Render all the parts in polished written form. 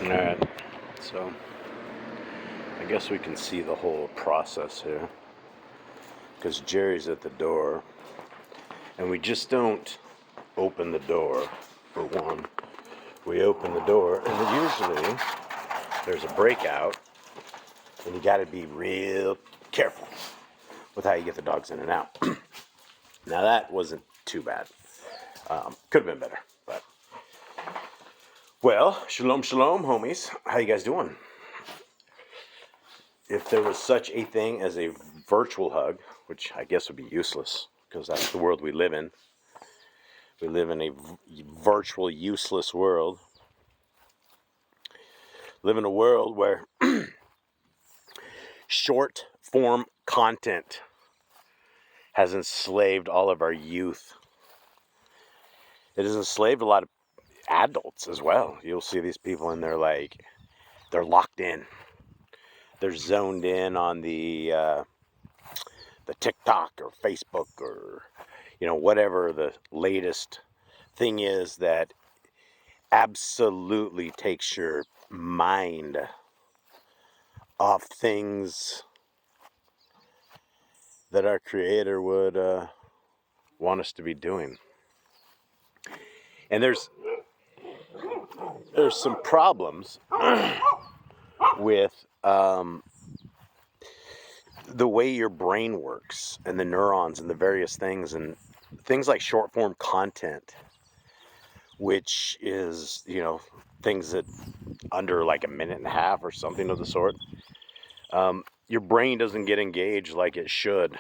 Alright, so I guess we can see the whole process here. Because Jerry's at the door, and we just don't open the door, for one. We open the door, and then usually there's a breakout, and you gotta be real careful with how you get the dogs in and out. Now that wasn't too bad. Could have been better, but. Well, shalom, homies. How you guys doing? If there was such a thing as a virtual hug, which I guess would be useless, because that's the world we live in. We live in a virtual, useless world. Live in a world where short form content has enslaved all of our youth. It has enslaved a lot of adults as well. You'll see these people and they're locked in. They're zoned in on the TikTok or Facebook or whatever the latest thing is that absolutely takes your mind off things that our Creator would want us to be doing. And there's some problems with the way your brain works and the neurons and the various things, and things like short form content, which is things that under like a minute and a half or something of the sort. Your brain doesn't get engaged like it should.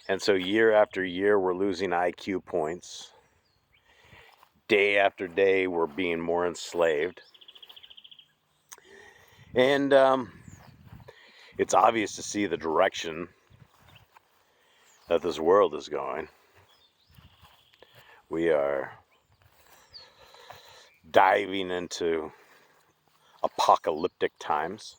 And so year after year, we're losing IQ points. Day after day, we're being more enslaved. And it's obvious to see the direction that this world is going. We are diving into apocalyptic times.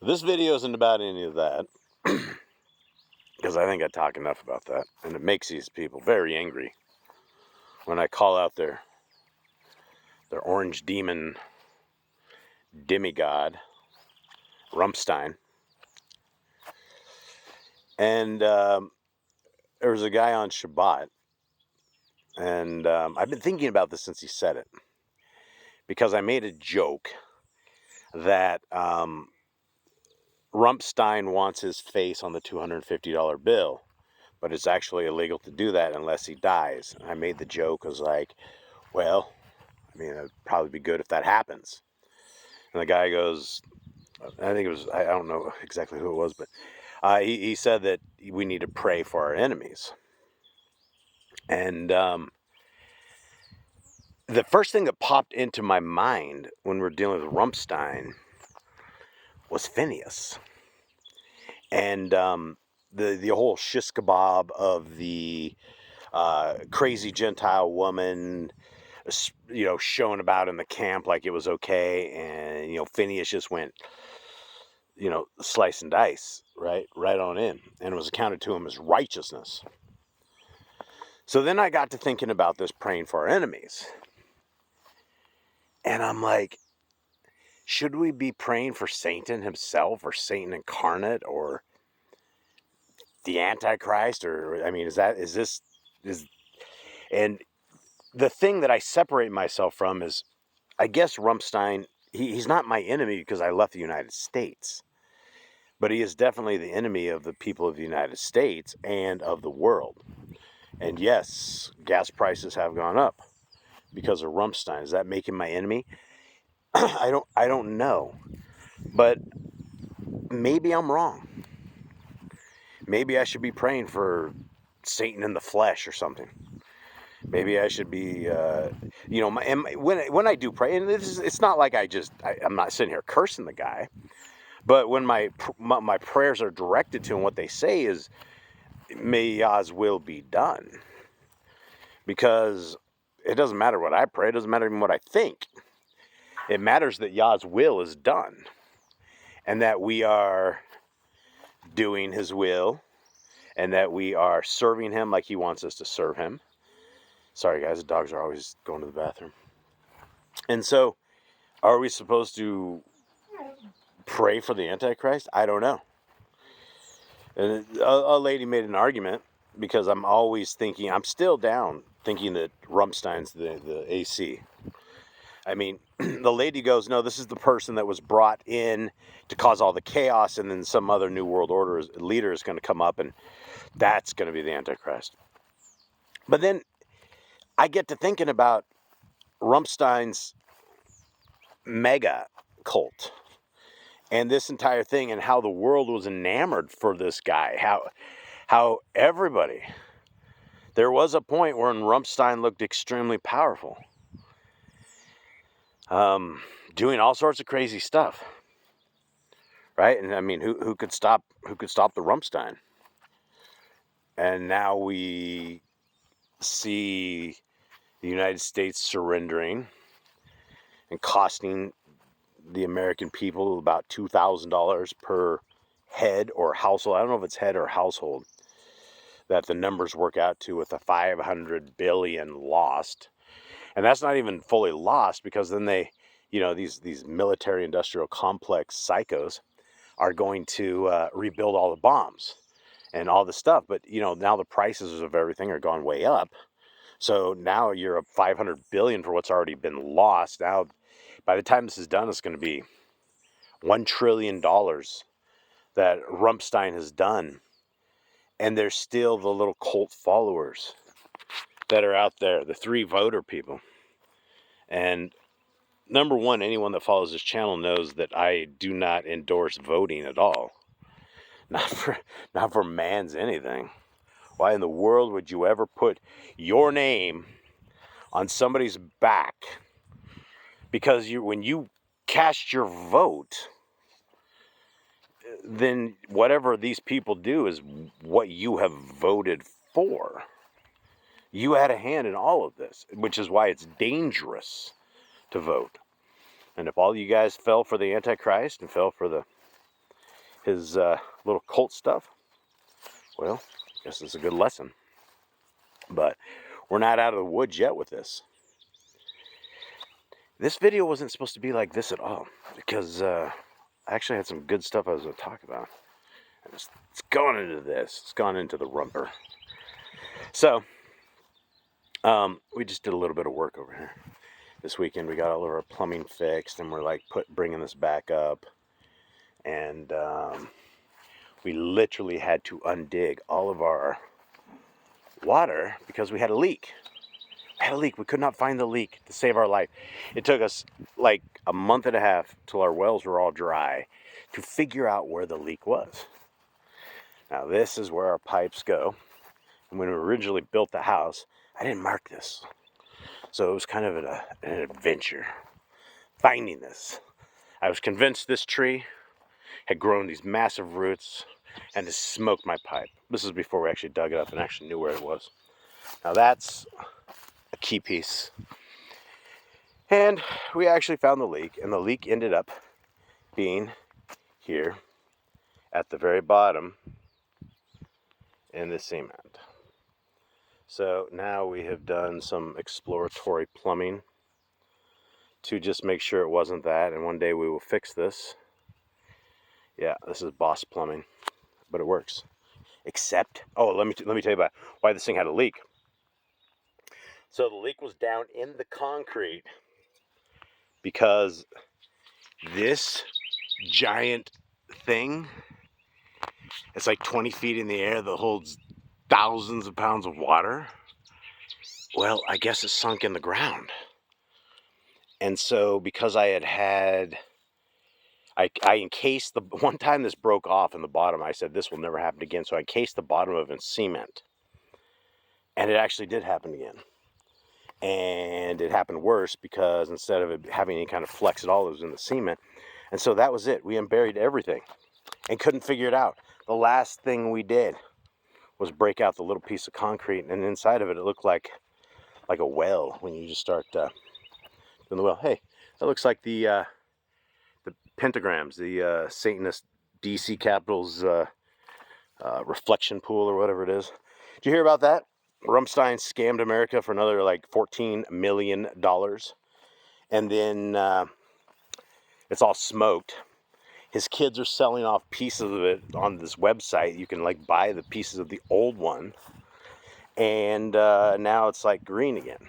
This video isn't about any of that, because I think I talk enough about that, and it makes these people very angry when I call out their orange demon demigod, Rumpstein. And there was a guy on Shabbat, and I've been thinking about this since he said it, because I made a joke that Rumpstein wants his face on the $250 bill, but it's actually illegal to do that unless he dies. And I made the joke, I was like, well, I mean, it'd probably be good if that happens. And the guy goes, I think it was, I don't know exactly who it was, but he said that we need to pray for our enemies. And the first thing that popped into my mind when we're dealing with Rumpstein was Phineas. And the whole shish kebab of the crazy Gentile woman, showing about in the camp like it was okay. And, Phineas just went, slice and dice, right on in. And it was accounted to him as righteousness. So then I got to thinking about this, praying for our enemies. And I'm like, should we be praying for Satan himself, or Satan incarnate, or the Antichrist? Or, I mean, and the thing that I separate myself from is, I guess Rumpstein, he's not my enemy because I left the United States, but he is definitely the enemy of the people of the United States and of the world. And yes, gas prices have gone up because of Rumpstein. Does that make him my enemy? I don't know, but maybe I'm wrong. Maybe I should be praying for Satan in the flesh or something. Maybe I should be, when I do pray, and it's not like I'm not sitting here cursing the guy, but when my prayers are directed to him, what they say is, may Yah's will be done. Because it doesn't matter what I pray, it doesn't matter even what I think. It matters that Yah's will is done, and that we are doing his will, and that we are serving him like he wants us to serve him. Sorry guys, the dogs are always going to the bathroom. And so, are we supposed to pray for the Antichrist? I don't know. And a lady made an argument, because I'm always thinking, I'm still down thinking that Rumpstein's the AC. I mean, the lady goes, no, this is the person that was brought in to cause all the chaos, and then some other New World Order leader is going to come up, and that's going to be the Antichrist. But then I get to thinking about Rumpstein's mega cult and this entire thing, and how the world was enamored for this guy. How everybody, there was a point where Rumpstein looked extremely powerful, doing all sorts of crazy stuff, right? And I mean, who could stop the Rumpstein? And now we see the United States surrendering and costing the American people about $2,000 per head or household. I don't know if it's head or household that the numbers work out to, with a 500 billion lost. And that's not even fully lost, because then they, these military industrial complex psychos are going to rebuild all the bombs and all the stuff. But, now the prices of everything are gone way up. So now you're up 500 billion for what's already been lost. Now, by the time this is done, it's going to be $1 trillion that Rumpstein has done. And there's still the little cult followers that are out there, the 3 voter people. And number one, anyone that follows this channel knows that I do not endorse voting at all. Not for man's anything. Why in the world would you ever put your name on somebody's back? Because when you cast your vote, then whatever these people do is what you have voted for. You had a hand in all of this, which is why it's dangerous to vote. And if all you guys fell for the Antichrist and fell for his little cult stuff, well, I guess it's a good lesson. But we're not out of the woods yet with this. This video wasn't supposed to be like this at all, because I actually had some good stuff I was going to talk about. And it's gone into this. It's gone into the rumper. So, we just did a little bit of work over here. This weekend we got all of our plumbing fixed, and we're like bringing this back up. And we literally had to undig all of our water because we had a leak. We could not find the leak to save our life. It took us like a month and a half till our wells were all dry to figure out where the leak was. Now this is where our pipes go. And when we originally built the house, I didn't mark this. So it was kind of an adventure finding this. I was convinced this tree had grown these massive roots and has smoked my pipe. This is before we actually dug it up and actually knew where it was. Now that's a key piece. And we actually found the leak, and the leak ended up being here at the very bottom in the cement. So now we have done some exploratory plumbing to just make sure it wasn't that, and one day we will fix this. Yeah, this is Boss Plumbing, but it works. Except, let me tell you about why this thing had a leak. So the leak was down in the concrete because this giant thing, it's like 20 feet in the air that holds thousands of pounds of water. Well, I guess it sunk in the ground. And so because I encased one time this broke off in the bottom, I said this will never happen again. So I encased the bottom of it in cement. And it actually did happen again. And it happened worse because instead of it having any kind of flex at all, it was in the cement. And so that was it. We unburied everything and couldn't figure it out. The last thing we did was break out the little piece of concrete, and inside of it, it looked like a well when you just start doing the well. Hey, that looks like the pentagrams, the Satanist DC Capitals reflection pool or whatever it is. Did you hear about that? Rumpstein scammed America for another like $14 million. and then it's all smoked. His kids are selling off pieces of it on this website. You can like buy the pieces of the old one, and now it's like green again.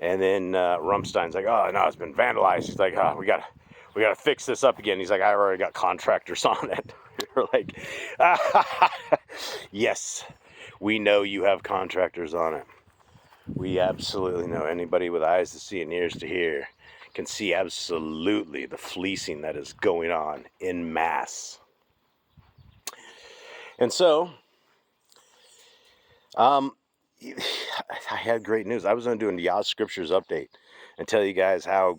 And then Rumpstein's like, oh no, it's been vandalized. He's like, oh, we gotta fix this up again. He's like, I already got contractors on it. We're like, yes, we know you have contractors on it. We absolutely know. Anybody with eyes to see and ears to hear can see absolutely the fleecing that is going on in mass. And so, I had great news. I was going to do a Yah Scriptures update and tell you guys how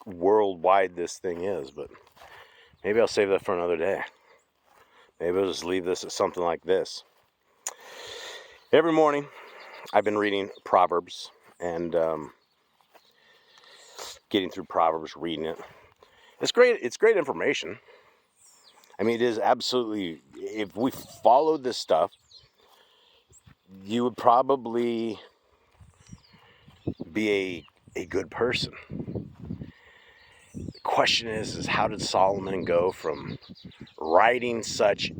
worldwide this thing is, but maybe I'll save that for another day. Maybe I'll just leave this at something like this. Every morning, I've been reading Proverbs and getting through Proverbs, reading it. It's great. It's great information. I mean, it is absolutely, if we followed this stuff, you would probably be a good person. The question is how did Solomon go from writing such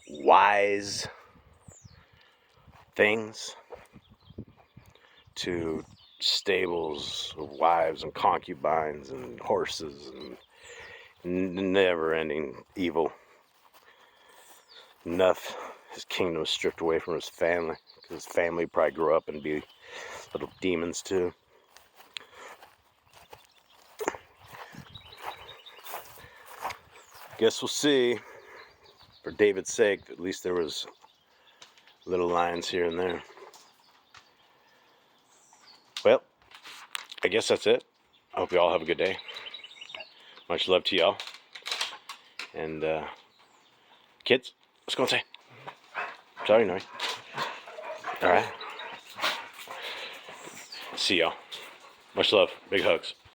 wise things to stables of wives and concubines and horses and never-ending evil? Enough, his kingdom was stripped away from his family, because his family probably grew up and be little demons too. Guess we'll see. For David's sake, at least there was little lines here and there. Well, I guess that's it. I hope you all have a good day. Much love to y'all. And kids, let's go and say. Sorry, Nori. All right. See y'all. Much love. Big hugs.